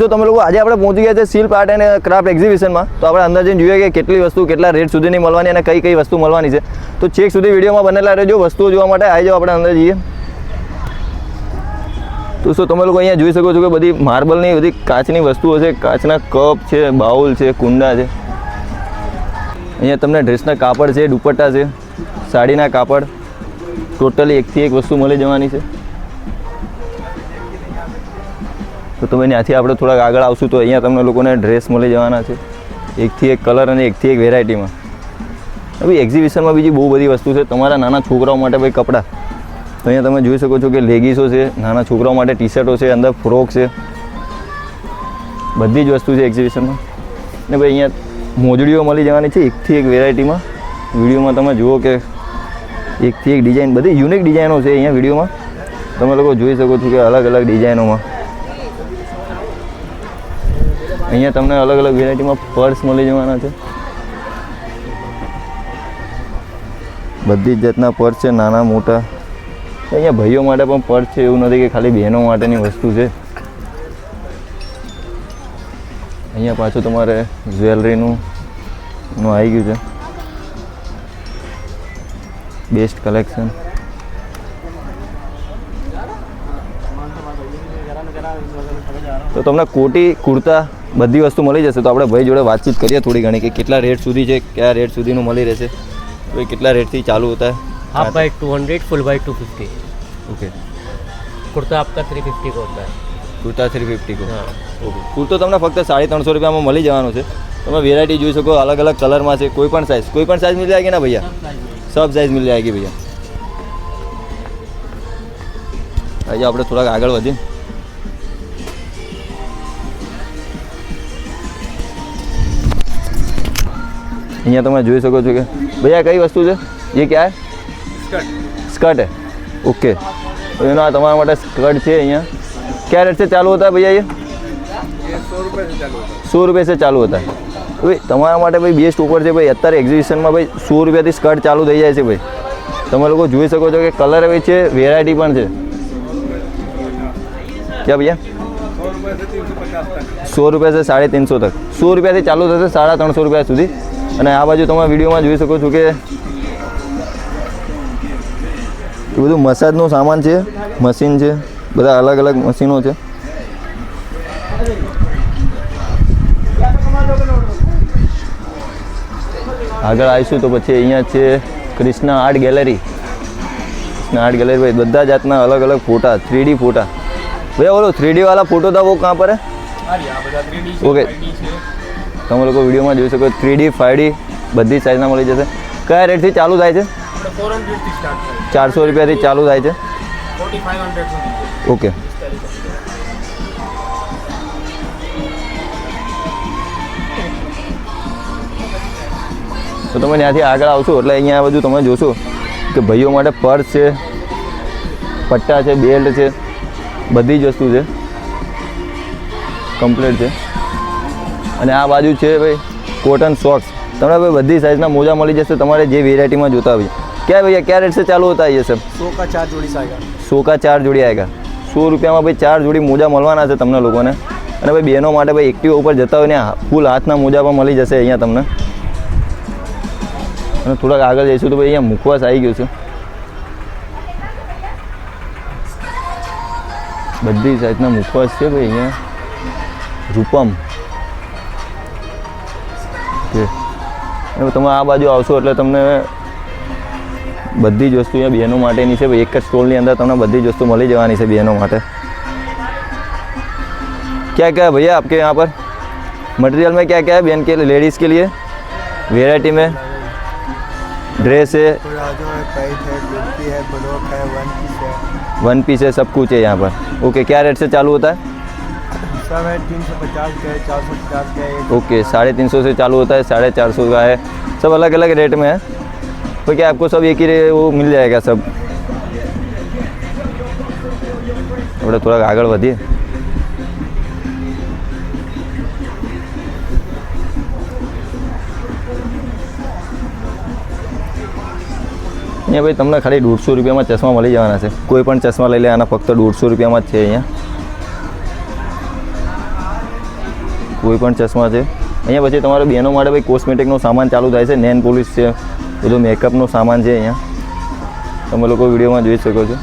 જો તમે લોકો આજે આપણે પહોંચી ગયા છે શિલ્પ આર્ટ એન્ડ ક્રાફ્ટ એક્ઝિબિશનમાં, તો આપણે અંદર જઈને જોઈએ કે કેટલી વસ્તુ કેટલા રેટ સુધીની મળવાની અને કઈ કઈ વસ્તુ મળવાની છે. તો છેક સુધી વિડીયોમાં બનેલા રહેજો, વસ્તુઓ જોવા માટે આવી જાઓ આપણે અંદર જઈએ. તો શું તમે લોકો અહીંયા જોઈ શકો છો કે બધી માર્બલની બધી કાચની વસ્તુઓ છે, કાચના કપ છે, બાઉલ છે, કુંડા છે. અહીંયા તમને ડ્રેસના કાપડ છે, દુપટ્ટા છે, સાડીના કાપડ, ટોટલી એકથી એક વસ્તુ મળી જવાની છે. તો તમે ત્યાંથી આપણે થોડાક આગળ આવશું તો અહીંયા તમને લોકોને ડ્રેસ મળી જવાના છે, એકથી એક કલર અને એકથી એક વેરાયટીમાં. ભાઈ એક્ઝિબિશનમાં બીજી બહુ બધી વસ્તુ છે તમારા નાના છોકરાઓ માટે. ભાઈ કપડાં તો અહીંયા તમે જોઈ શકો છો કે લેગીસો છે, નાના છોકરાઓ માટે ટી શર્ટો છે, અંદર ફ્રોક છે, બધી જ વસ્તુ છે એક્ઝિબિશનમાં. ને ભાઈ અહીંયા મોજડીઓ મળી જવાની છે એકથી એક વેરાયટીમાં. વિડીયોમાં તમે જુઓ કે એકથી એક ડિઝાઇન, બધી યુનિક ડિઝાઇનો છે અહીંયા વિડીયોમાં તમે લોકો જોઈ શકો છો કે અલગ અલગ ડિઝાઇનોમાં. અહીંયા તમને અલગ અલગ વેરાયટીમાં પર્સ મળી જવાના છે, બધી જ જાતના પર્સ છે, નાના મોટા. અહીંયા ભાઈઓ માટે પણ પર્સ છે, એવું નથી કે ખાલી બહેનો માટેની વસ્તુ છે. અહીંયા પાછું તમારે જ્વેલરીનું આવી ગયું છે, બેસ્ટ કલેક્શન. તો તમને કોટી કુર્તા બધી વસ્તુ મળી જશે. તો આપણે ભાઈ જોડે વાતચીત કરીએ થોડી ઘણી કે કેટલા રેટ સુધી છે, કયા રેટ સુધીનું મળી રહેશે, ભાઈ કેટલા રેટથી ચાલુ હોતા है. Half by 200, full by 250. Okay. Kurta आपका 350 का होता है. કુર્તા 350 કો. હા ઓકે. કુર્તો તમને ફક્ત 350 રૂપિયામાં મળી જવાનો છે. તમે વેરાયટી જોઈ શકો, અલગ અલગ કલરમાં છે, કોઈ પણ સાइज मिल जाएगी ना भैया, सब साइज मिल जाएगी भैया. આજે આપણે થોડાક આગળ વધીએ. અહીંયા તમે જોઈ શકો છો કે ભैया કઈ વસ્તુ છે, ये क्या है? स्कर्ट है. ओके. तो ये ना તમારા માટે સ્કર્ટ છે. અહીંયા क्या रेट से चालू होता है भैया ये? 100 रुपये से चालू होता है. 100 रुपये से चालू होता है. ભાઈ તમારા માટે ભાઈ બેસ્ટ ઓફર છે ભાઈ. અત્યારે એક્ઝિબિશનમાં ભાઈ 100 રૂપિયાથી સ્કર્ટ ચાલુ થઈ જાય છે ભાઈ. તમે લોકો જોઈ શકો છો કે કલર ભાઈ છે, વેરાયટી પણ છે. क्या भैया? 100 रुपये से 350 तक. 100 રૂપિયાથી ચાલુ થશે 350 રૂપિયા સુધી. અને આ બાજુ તમે વિડીયોમાં જોઈ શકો છો કે એ બધું મસાજનું સામાન છે, મશીન છે, બધા અલગ અલગ મશીનો છે. આગળ આવીશું તો પછી અહીંયા છે Krishna art gallery. Krishna art gallery ભાઈ બધા જાતના અલગ અલગ ફોટા, 3D ફોટા. भैया बोलो 3D वाला फोटो था वो कहाँ पर है? ओके. તમે લોકો વિડીયોમાં જોઈ શકો 3D 5D બધી સાઇઝના મળી જશે. કયા રેટથી ચાલુ થાય છે? 400 રૂપિયાથી ચાલુ થાય છે. 4500. ઓકે. તો તમે ત્યાંથી આગળ આવશો એટલે અહીંયા આ બધું તમે જોશો કે ભાઈઓ માટે પર્સ છે, પટ્ટા છે, બેલ્ટ છે, બધી જ વસ્તુ છે, કમ્પ્લીટ છે. અને આ બાજુ છે ભાઈ કોટન સોક્સ. તમને ભાઈ બધી સાइज़ના મોજા મળી જશે તમારે જે વેરાયટીમાં જોતા હોય. क्या भैया क्या रेट से चालू होता है ये सब? 100 का 4 जोड़ी आएगा. 100 का 4 जोड़ी आएगा. 100 રૂપિયામાં ભાઈ 4 જોડી મોજા મળવાના છે તમને લોકોને. અને ભાઈ બહેનો માટે ભાઈ એક્ટિવા ઉપર જતા હોય ને ફૂલ હાથના મોજા પણ મળી જશે અહીંયા તમને. અને થોડાક આગળ જઈશું તો ભાઈ અહીંયા મુખવાસ આવી ગયું છે. બધી સાઈઝના મુખવાસ છે ભાઈ અહીંયા. રૂપમ. ઓકે. તમે આ બાજુ આવશો એટલે તમને બધી જ વસ્તુ અહીંયા બહેનો માટેની છે ભાઈ. એક જ સ્ટોલની અંદર તમને બધી જ વસ્તુ મળી જવાની છે બહેનો માટે. क्या क्या है भैया आपके यहाँ पर मटेरियल में? क्या क्या है बहन के लिए, लेडीज़ के लिए वेराइटी में? ड्रेस है, वन पीस है, सब कुछ है यहाँ पर. ओके. क्या रेट से चालू होता है? सब है 350 का है, 450 का है. ओके. 350 से चालू होता है, 450 का है, सब अलग अलग रेट में है. तो क्या आपको सब एक ही वो मिल जाएगा सब? थोड़ा थोड़ा आगे बढ़िए. અહીંયા ભાઈ તમને ખાલી 150 રૂપિયામાં ચશ્મા મળી જવાના છે. કોઈ પણ ચશ્મા લઈ લે આના ફક્ત 150 રૂપિયામાં જ છે અહીંયા. કોઈ પણ ચશ્મા છે. અહીંયા પછી તમારે બહેનો માટે ભાઈ કોસ્મેટિકનો સામાન ચાલુ થાય છે, નેન પોલિશ છે, બધો મેકઅપનો સામાન છે. અહીંયા તમે લોકો વિડીયોમાં જોઈ શકો છો.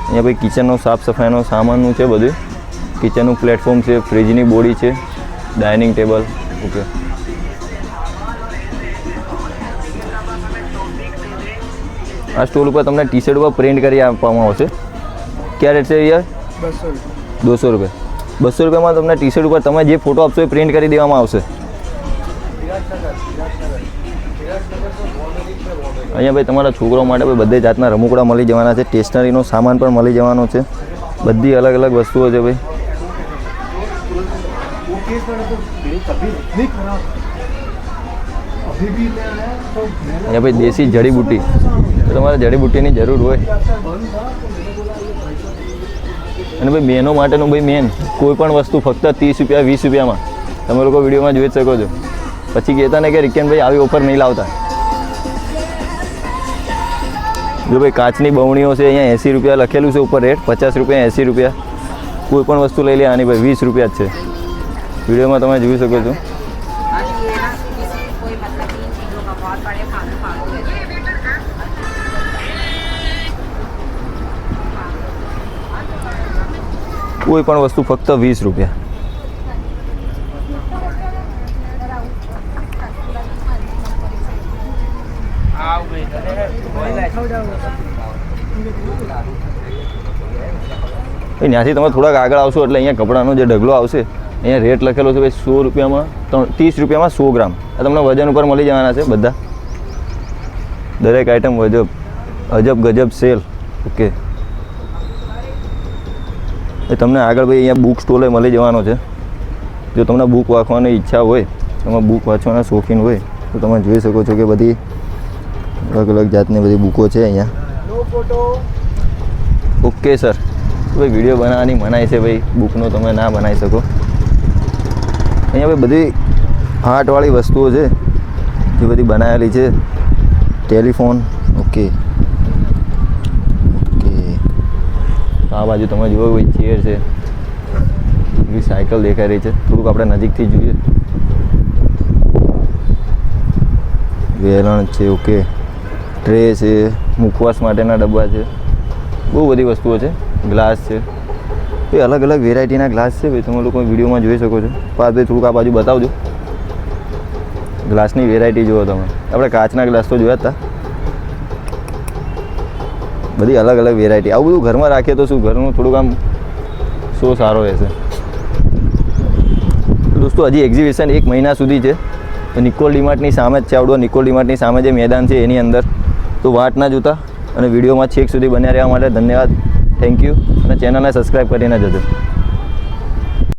અહીંયા ભાઈ કિચનનો સાફ સફાઈનો સામાનનું છે બધું. કિચનનું પ્લેટફોર્મ છે, ફ્રીજની બોડી છે, ડાઇનિંગ ટેબલ. ઓકે, આ સ્ટોલ ઉપર તમને ટી શર્ટ ઉપર પ્રિન્ટ કરી આપવામાં આવશે. ક્યાં રેટ છે યાર? 200 રૂપિયા. 200 રૂપિયામાં તમને ટી શર્ટ ઉપર તમે જે ફોટો આપશો એ પ્રિન્ટ કરી દેવામાં આવશે. અહીંયા ભાઈ તમારા છોકરાઓ માટે ભાઈ બધે જાતના રમકડા મળી જવાના છે. સ્ટેશનરીનો સામાન પણ મળી જવાનો છે. બધી અલગ અલગ વસ્તુઓ છે ભાઈ. અહીંયા ભાઈ દેશી જડીબુટ્ટી, તો તમારે જડીબુટ્ટીની જરૂર હોય. અને ભાઈ બહેનો માટેનું ભાઈ મેન કોઈ પણ વસ્તુ ફક્ત 30 રૂપિયા 20 રૂપિયામાં તમે લોકો વિડીયોમાં જોઈ શકો છો. પછી કહેતા ને કે રિકેનભાઈ આવી ઓફર નહીં લાવતા. જો ભાઈ કાચની બવણીઓ છે, અહીંયા 80 રૂપિયા લખેલું છે ઉપર રેટ, 50 રૂપિયા 80 રૂપિયા. કોઈ પણ વસ્તુ લઈ લે આની ભાઈ 20 રૂપિયા જ છે. વિડીયોમાં તમે જોઈ શકો છો. કોઈ પણ વસ્તુ ફક્ત 20 રૂપિયા. ત્યાંથી તમે થોડાક આગળ આવશો એટલે અહીંયા કપડાનો જે ઢગલો આવશે, અહીંયા રેટ લખેલો છે ભાઈ 100 રૂપિયામાં 30 રૂપિયામાં 100 ગ્રામ. આ તમને વજન ઉપર મળી જવાના છે બધા. દરેક આઈટમ અજબ ગજબ સેલ. ઓકે, એ તમને આગળ ભાઈ અહીંયા બુક સ્ટોલે મળી જવાનો છે. જો તમને બુક વાંચવાની ઈચ્છા હોય, તમે બુક વાંચવાના શોખીન હોય તો તમે જોઈ શકો છો કે બધી અલગ અલગ જાતની બધી બુકો છે અહીંયા. ઓકે સર, ભાઈ વિડીયો બનાવવાની મનાઈ છે ભાઈ, બુકનો તમે ના બનાવી શકો. અહીંયા ભાઈ બધી આર્ટવાળી વસ્તુઓ છે જે બધી બનાવેલી છે. ટેલિફોન. ઓકે ઓકે, આ બાજુ તમે જુઓ ભાઈ ચેર છે, એવી સાયકલ દેખાઈ રહી છે. થોડુંક આપણે નજીકથી જોઈએ. વેલણ છે. ઓકે, ટ્રે છે, મુખવાસ માટેના ડબ્બા છે, બહુ બધી વસ્તુઓ છે. ગ્લાસ છે, એ અલગ અલગ વેરાયટીના ગ્લાસ છે ભાઈ, તમે લોકો વિડીયોમાં જોઈ શકો છો. પાર્થભાઈ થોડુંક આ બાજુ બતાવજો. ગ્લાસની વેરાયટી જુઓ તમે. આપણે કાચના ગ્લાસ તો જોયા હતા, બધી અલગ અલગ વેરાયટી. આવું બધું ઘરમાં રાખીએ તો શું ઘરનું થોડુંક આમ શો સારો રહેશે. દોસ્તો હજી એક્ઝિબિશન 1 મહિના સુધી છે. તો નિકોલ ડીમાર્ટની સામે જ છે આવડો. નિકોલ ડીમાર્ટની સામે જે મેદાન છે એની અંદર. તો વાટ ના જોતા અને વિડીયોમાં છેક સુધી બન્યા રહેવા માટે ધન્યવાદ. Thank you. અને ચેનલને સબસ્ક્રાઈબ કરીને જજો.